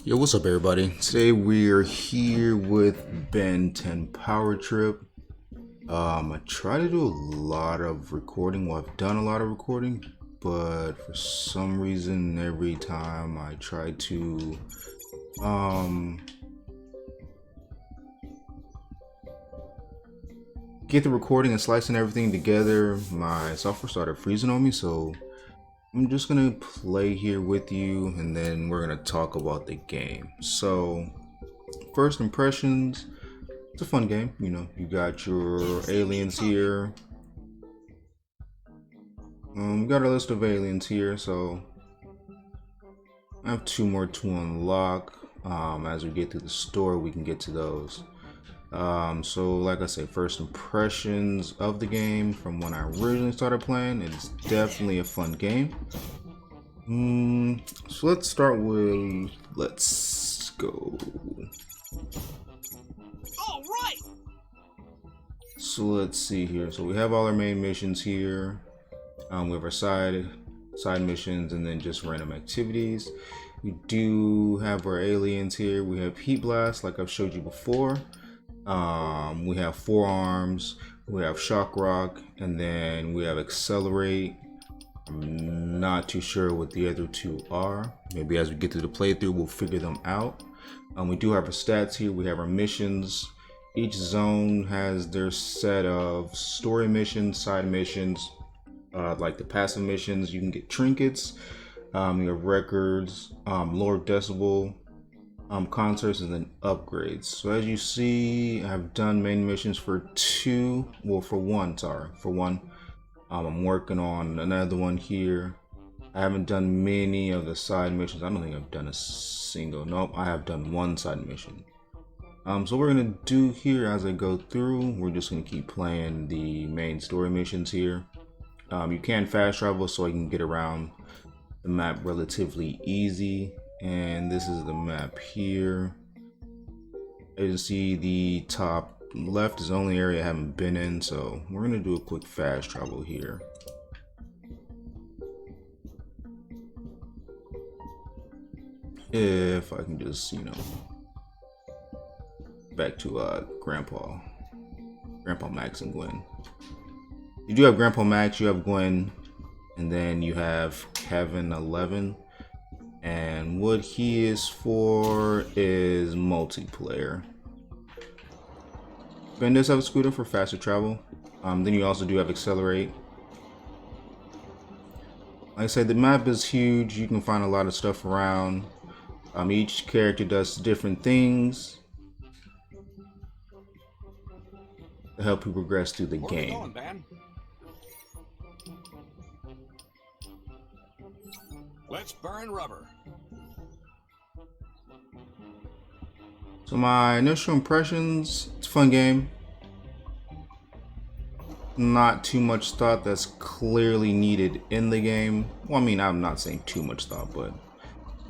Yo, what's up, everybody? Today we are here with Ben 10 Power Trip. I try to do a lot of recording. Well, I've done a lot of recording, but for some reason, every time I try to get the recording and slicing everything together, my software started freezing on me. So I'm just gonna play here with you, and then we're gonna talk about the game. So, first impressions. It's a fun game, you got your aliens here. We got a list of aliens here, so I have two more to unlock. As we get through the story, we can get to those. So like I said, first impressions of the game from when I originally started playing, it's definitely a fun game. So let's start with, let's go. All right. So let's see here. So we have all our main missions here. We have our side missions and then just random activities. We do have our aliens here. We have Heat Blast, like I've showed you before. We have Forearms, we have Shock Rock, and then we have Accelerate. I'm not too sure what the other two are. Maybe as we get through the playthrough, we'll figure them out. We do have our stats here. We have our missions. Each zone has their set of story missions, side missions, like the passive missions. You can get trinkets, you have records, lower decibel, concerts, and then upgrades. So as you see, I've done main missions for one. I'm working on another one here. I haven't done many of the side missions. I don't think I've done a single. Nope, I have done one side mission. So what we're gonna do here as I go through, we're just gonna keep playing the main story missions here. You can fast travel, so I can get around the map relatively easy. And this is the map here. As you can see, the top left is the only area I haven't been in, so we're gonna do a quick fast travel here. If I can just, back to Grandpa Max and Gwen. You do have Grandpa Max, you have Gwen, and then you have Kevin 11. And what he is for is multiplayer. Ben does have a scooter for faster travel. Then you also do have Accelerate. Like I said, the map is huge. You can find a lot of stuff around. Each character does different things to help you progress through the game. Going, man? Let's burn rubber. So my initial impressions, it's a fun game. Not too much thought that's clearly needed in the game. Well, I mean, I'm not saying too much thought, but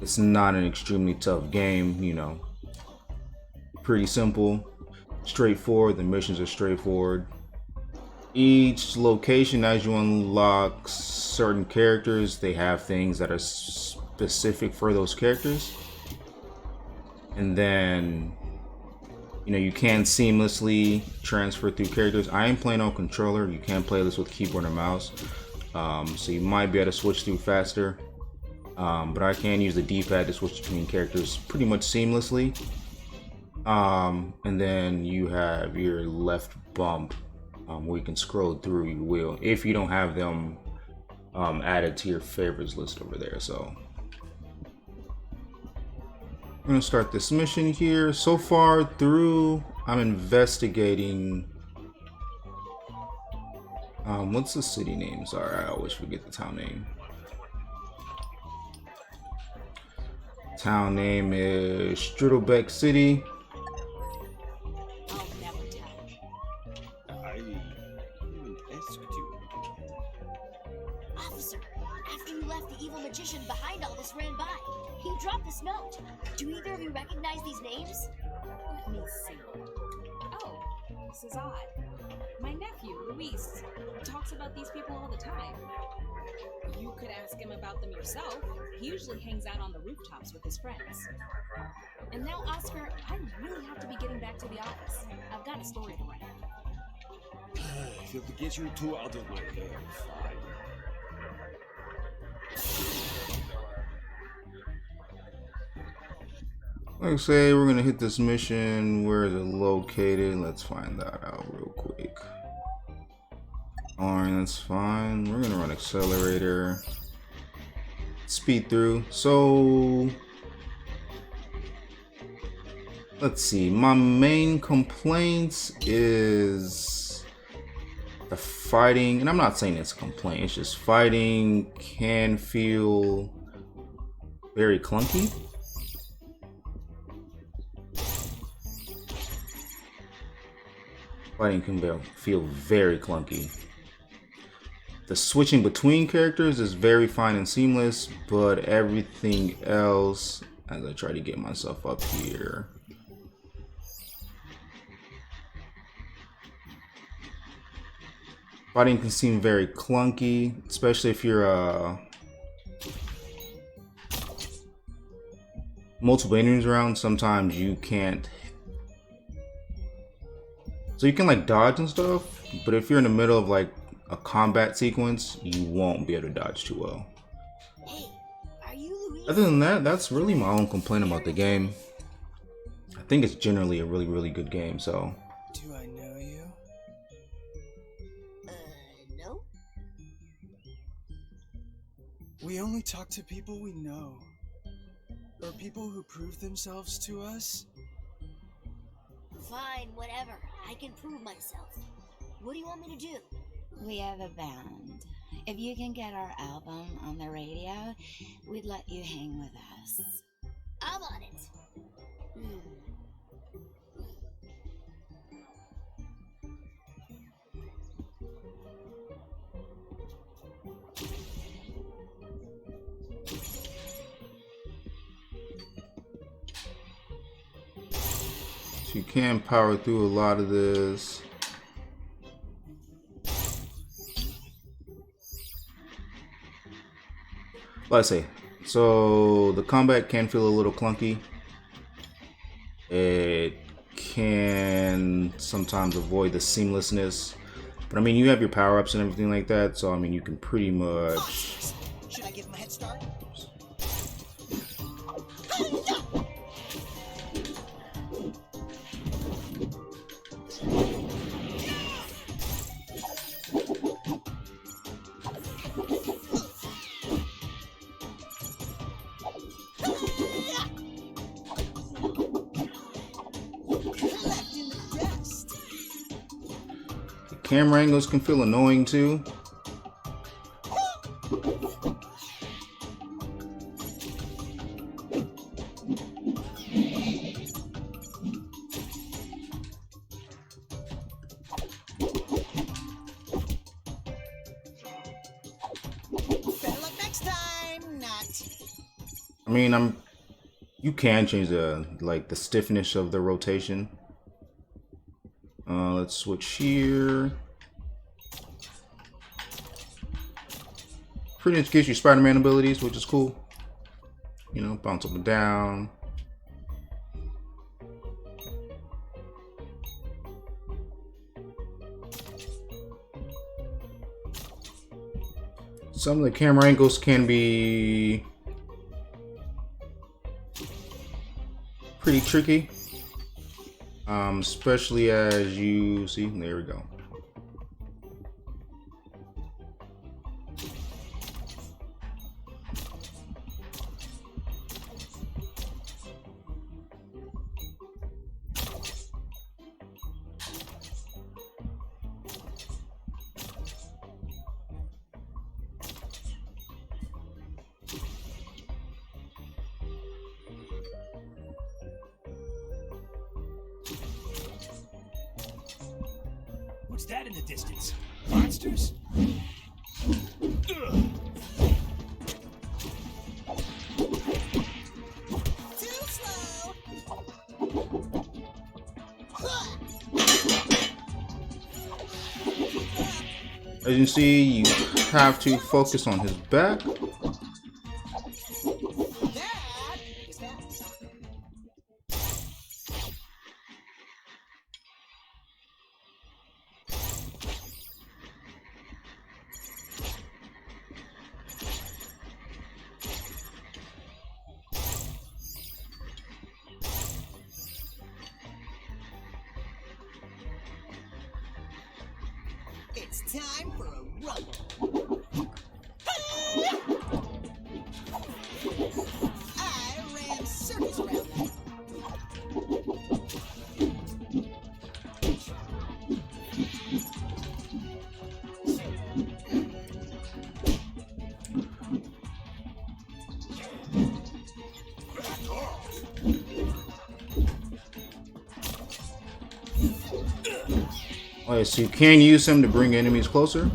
it's not an extremely tough game, Pretty simple, straightforward. The missions are straightforward. Each location, as you unlock certain characters, they have things that are specific for those characters. And then, you can seamlessly transfer through characters. I am playing on controller. You can play this with keyboard and mouse. So you might be able to switch through faster. But I can use the D-pad to switch between characters pretty much seamlessly. And then you have your left bump where you can scroll through your wheel if you don't have them added to your favorites list over there. So I'm gonna start this mission here. So far through, I'm investigating. What's the city name? Sorry, I always forget the town name. Town name is Strudelbeck City. Officer, after you left, the evil magician behind all this ran by. He dropped this note. Do either of you recognize these names? Let me see. Oh, this is odd. My nephew, Luis, talks about these people all the time. You could ask him about them yourself. He usually hangs out on the rooftops with his friends. And now, Oscar, I really have to be getting back to the office. I've got a story to write. If you have to get you two out of my hair, fine. Like I say, we're gonna hit this mission. Where is it located? Let's find that out real quick. Alright, that's fine. We're gonna run accelerator. Speed through. So let's see. My main complaints is the fighting, and I'm not saying it's a complaint, it's just fighting can feel very clunky. Fighting can feel very clunky. The switching between characters is very fine and seamless, but everything else, as I try to get myself up here, fighting can seem very clunky, especially if you're multiple enemies around. Sometimes you can't. So you can like dodge and stuff, but if you're in the middle of like a combat sequence, you won't be able to dodge too well. Hey, are you Luis? Other than that, that's really my own complaint about the game. I think it's generally a really, really good game, so. Do I know you? No? We only talk to people we know. Or people who prove themselves to us. Fine, whatever. I can prove myself. What do you want me to do? We have a band. If you can get our album on the radio, we'd let you hang with us. I'm on it. So you can power through a lot of this. Like I say, so the combat can feel a little clunky. It can sometimes avoid the seamlessness, but I mean, you have your power-ups and everything like that, so I mean, you can pretty much. Should I give him a head start? Camera angles can feel annoying too. Better luck next time, not. I mean, you can change the stiffness of the rotation. Let's switch here. Pretty much gives you Spider-Man abilities, which is cool. You know, bounce up and down. Some of the camera angles can be pretty tricky. Especially as you see, there we go. What's that in the distance? Monsters? Ugh. Too slow. As you can see, you have to focus on his back. It's time for a rumble. I ran circles around that. Alright, so you can use him to bring enemies closer.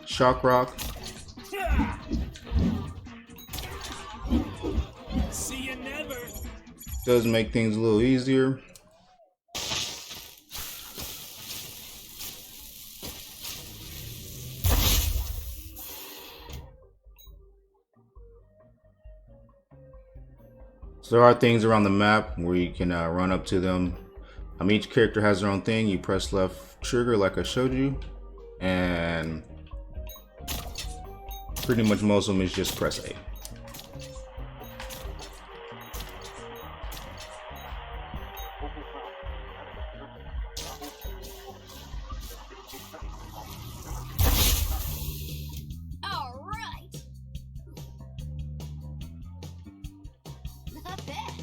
Shock Rock. See you never. Does make things a little easier. So there are things around the map where you can run up to them. Each character has their own thing. You press left trigger like I showed you, and pretty much most of them is just press A. All right. Not bad.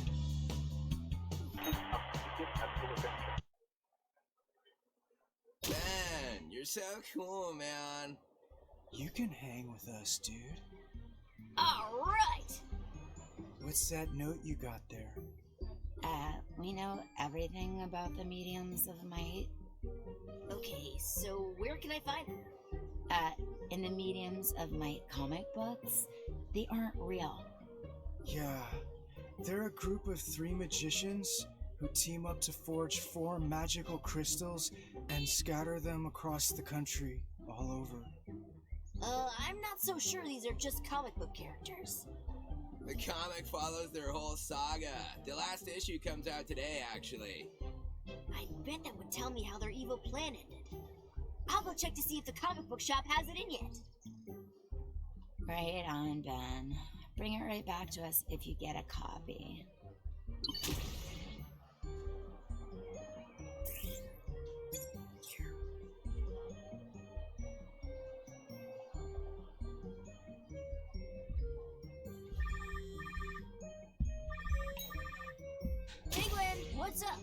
Ben, you're so cool, man. You can hang with us, dude. All right. What's that note you got there? We know everything about the mediums of might. Okay, so where can I find them? In the mediums of might comic books, they aren't real. Yeah, they're a group of 3 magicians who team up to forge 4 magical crystals and scatter them across the country, all over. I'm not so sure these are just comic book characters. The comic follows their whole saga. The last issue comes out today, actually. I bet that would tell me how their evil plan ended. I'll go check to see if the comic book shop has it in yet. Right on, Ben. Bring it right back to us if you get a copy. Penguin, what's up?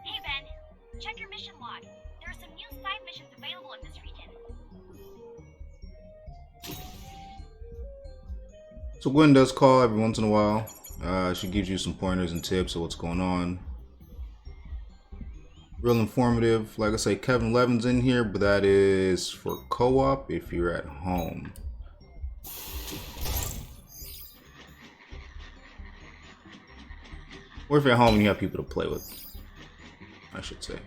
Hey Ben, check your mission log. There are some new side missions available in this region. So Gwen does call every once in a while. She gives you some pointers and tips of what's going on. Real informative. Like I say, Kevin Levin's in here, but that is for co-op if you're at home. Or if you're at home and you have people to play with, I should say.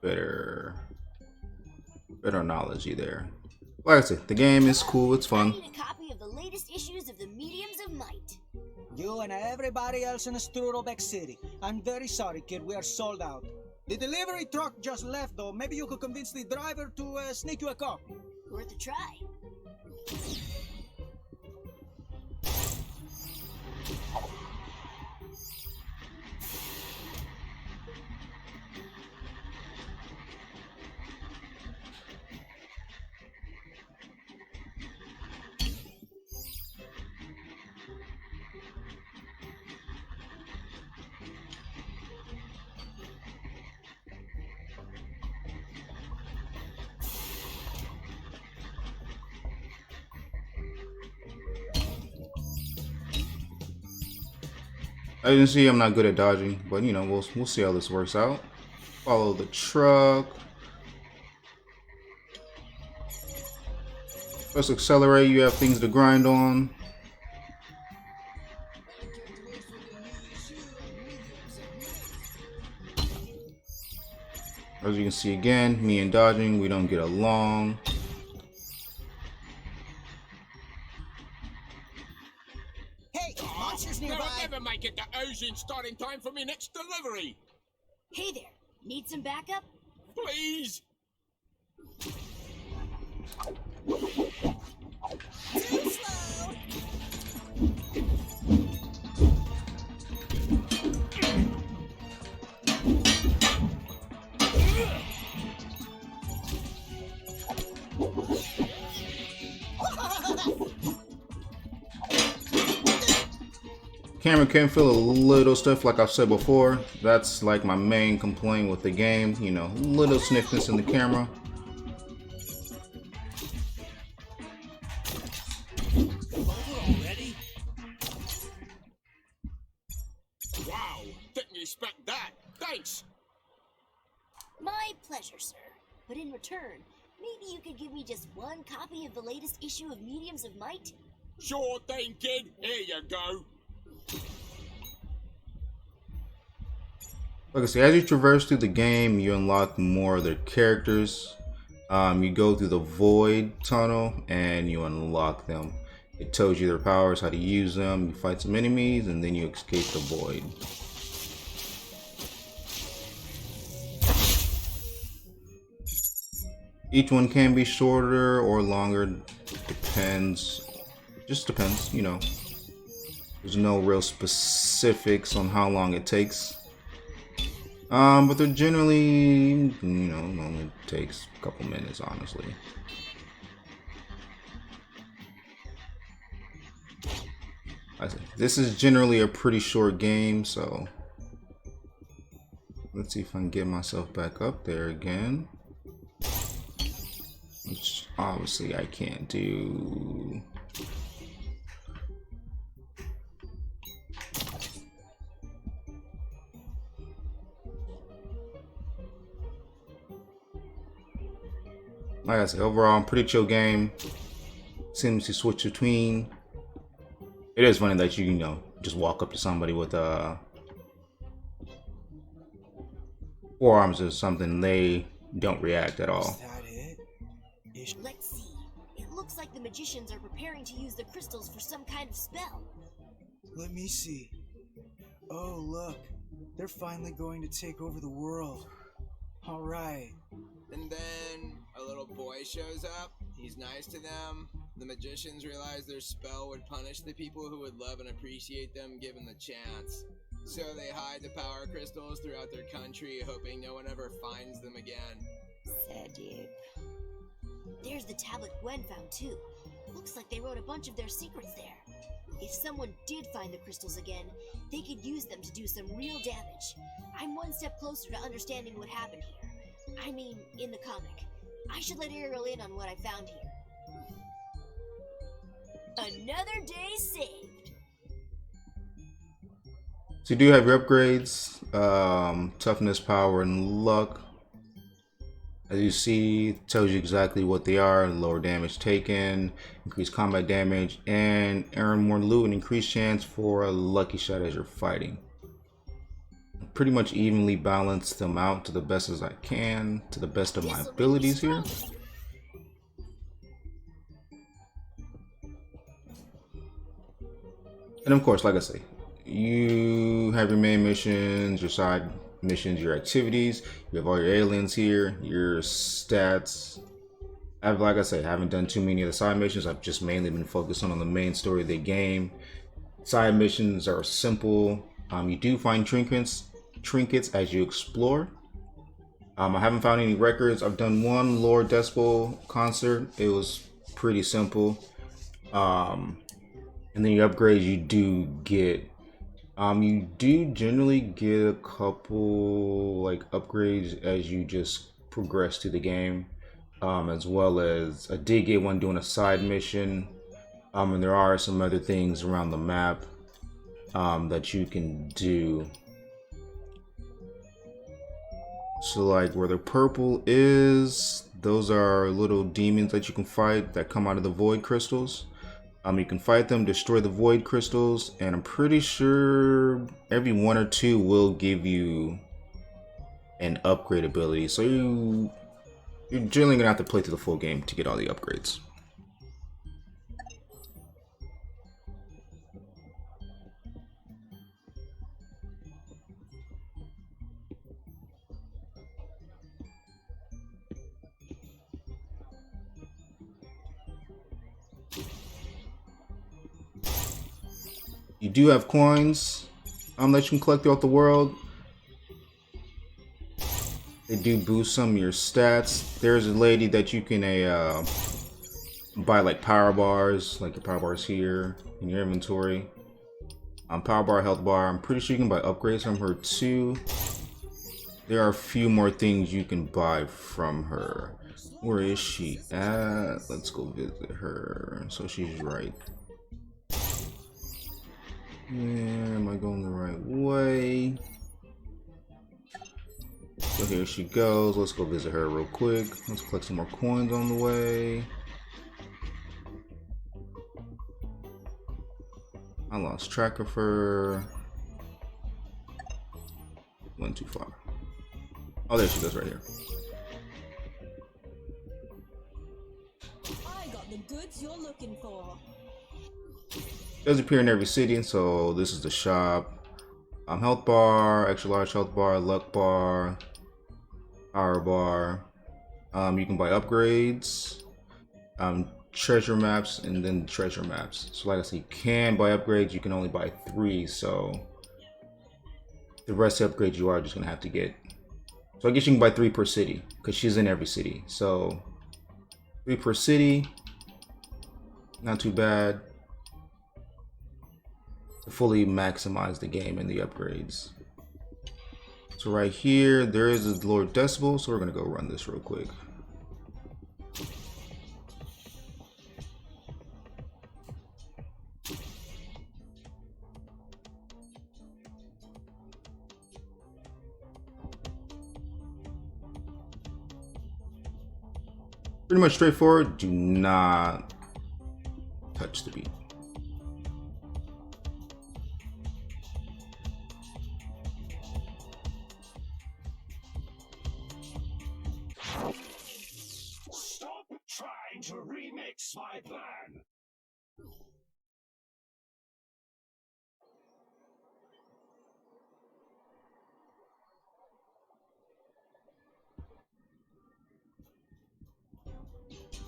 Better analogy there. Like I said, the game is cool, it's I fun. need a copy of the latest issues of the Mediums of Might. You and everybody else in Strudelbeck City. I'm very sorry, kid. We are sold out. The delivery truck just left, though. Maybe you could convince the driver to sneak you a copy. Worth a try. As you can see, I'm not good at dodging, but you know, we'll see how this works out. Follow the truck. Let's accelerate. You have things to grind on. As you can see again, me and dodging, we don't get along. Hey, monsters No, nearby! I'll never make it to Ocean starting time for me next delivery. Hey there, need some backup? Please. Too slow! Camera can feel a little stiff, like I've said before. That's like my main complaint with the game. You know, little stiffness in the camera. Already? Wow, didn't expect that. Thanks. My pleasure, sir. But in return, maybe you could give me just one copy of the latest issue of Mediums of Might? Sure thing, kid. Here you go. Like I say, as you traverse through the game, you unlock more of the characters. You go through the Void Tunnel and you unlock them. It tells you their powers, how to use them. You fight some enemies and then you escape the Void. Each one can be shorter or longer, depends. Just depends, you know. There's no real specifics on how long it takes. But they're generally, you know, only takes a couple minutes, honestly. This is generally a pretty short game, so let's see if I can get myself back up there again. Which obviously I can't do. Like I said, overall, pretty chill game. Seems to switch between. It is funny that you know, just walk up to somebody with forearms or something, they don't react at all. Is that it? Let's see. It looks like the magicians are preparing to use the crystals for some kind of spell. Let me see. Oh, look. They're finally going to take over the world. All right. And then a little boy shows up. He's nice to them. The magicians realize their spell would punish the people who would love and appreciate them given the chance. So they hide the power crystals throughout their country, hoping no one ever finds them again. So deep. There's the tablet Gwen found too. Looks like they wrote a bunch of their secrets there. If someone did find the crystals again, they could use them to do some real damage. I'm one step closer to understanding what happened here. I mean, in the comic. I should let Ariel in on what I found here. Another day saved. So you do have your upgrades, toughness, power, and luck. As you see, it tells you exactly what they are: lower damage taken, increased combat damage, and earn more loot and increased chance for a lucky shot as you're fighting. Pretty much evenly balance them out to the best as I can, to the best of my abilities here. And of course, like I say, you have your main missions, your side missions, your activities. You have all your aliens here, your stats. Like I say, I haven't done too many of the side missions. I've just mainly been focused on the main story of the game. Side missions are simple. You do find trinkets as you explore. I haven't found any records. I've done one Lord Despot concert. It was pretty simple. And then your upgrades you do get. You do generally get a couple like upgrades as you just progress through the game, as well as I did get one doing a side mission, and there are some other things around the map that you can do. So like where the purple is, those are little demons that you can fight that come out of the void crystals. You can fight them, destroy the void crystals, and I'm pretty sure every one or two will give you and upgrade ability. So you're generally gonna have to play through the full game to get all the upgrades. You do have coins that you can collect throughout the world. They do boost some of your stats. There's a lady that you can buy like power bars, like the power bars here in your inventory. Power bar, health bar. I'm pretty sure you can buy upgrades from her too. There are a few more things you can buy from her. Where is she at? Let's go visit her. So she's right. Yeah, am I going the right way? So here she goes. Let's go visit her real quick. Let's collect some more coins on the way. I lost track of her. Went too far. Oh, there she goes right here. I got the goods you're looking for. It does appear in every city, and so this is the shop. Health bar, extra large health bar, luck bar, power bar. You can buy upgrades, treasure maps, and then treasure maps. So like I said, you can buy upgrades. You can only buy 3, so the rest of the upgrades you are just gonna have to get. So I guess you can buy 3 per city because she's in every city. So 3 per city, not too bad. To fully maximize the game and the upgrades. So right here, there is a Lord Decibel, so we're gonna go run this real quick. Pretty much straightforward. Do not touch the beat. Stop trying to remix my plan.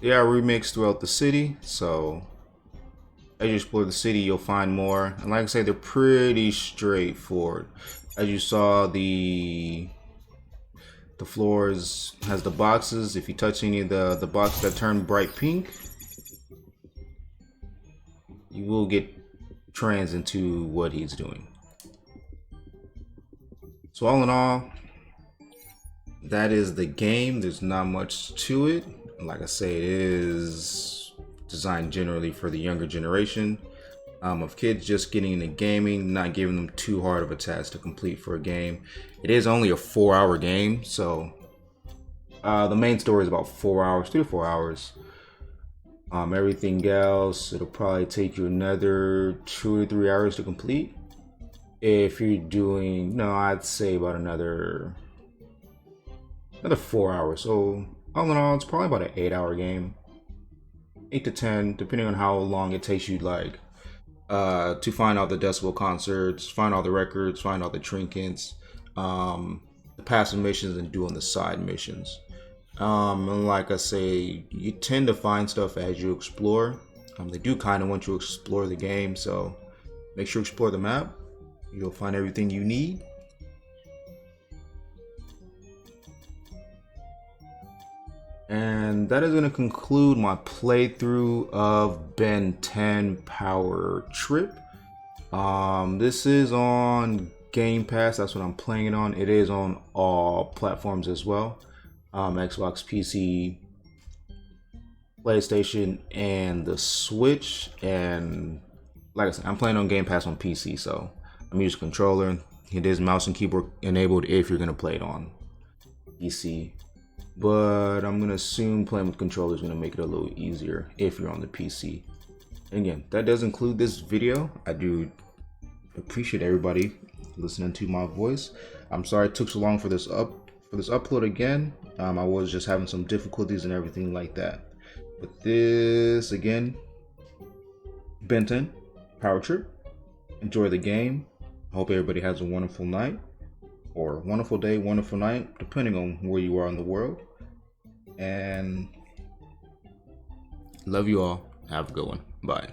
Yeah, remixed throughout the city, so as you explore the city, you'll find more. And like I say, they're pretty straightforward. As you saw, the floors has the boxes. If you touch any of the boxes that turn bright pink, you will get trans into what he's doing. So all in all, that is the game. There's not much to it. Like I say, it is designed generally for the younger generation of kids just getting into gaming, not giving them too hard of a task to complete for a game. It is only a 4-hour game, so the main story is about 4 hours, 3 to 4 hours. Everything else, it'll probably take you another 2 to 3 hours to complete. If you're doing, no, I'd say about another 4 hours. So all in all, it's probably about an 8-hour game, 8 to 10, depending on how long it takes you, like, to find all the Decibel concerts, find all the records, find all the trinkets, the passive missions, and doing the side missions. And like I say, you tend to find stuff as you explore. They do kind of want you to explore the game, so make sure you explore the map. You'll find everything you need. And that is going to conclude my playthrough of Ben 10 Power Trip. This is on Game Pass. That's what I'm playing it on. It is on all platforms as well. Xbox, PC, PlayStation, and the Switch. And like I said, I'm playing on Game Pass on PC, so I'm using a controller. It is mouse and keyboard enabled if you're going to play it on PC. But I'm going to assume playing with controller is going to make it a little easier if you're on the PC. And again, that does include this video. I do appreciate everybody listening to my voice. I'm sorry it took so long for this for this upload again. I was just having some difficulties and everything like that. But this again, Benton, Power Trip. Enjoy the game. I hope everybody has a wonderful night, or wonderful day, wonderful night, depending on where you are in the world. And love you all. Have a good one. Bye.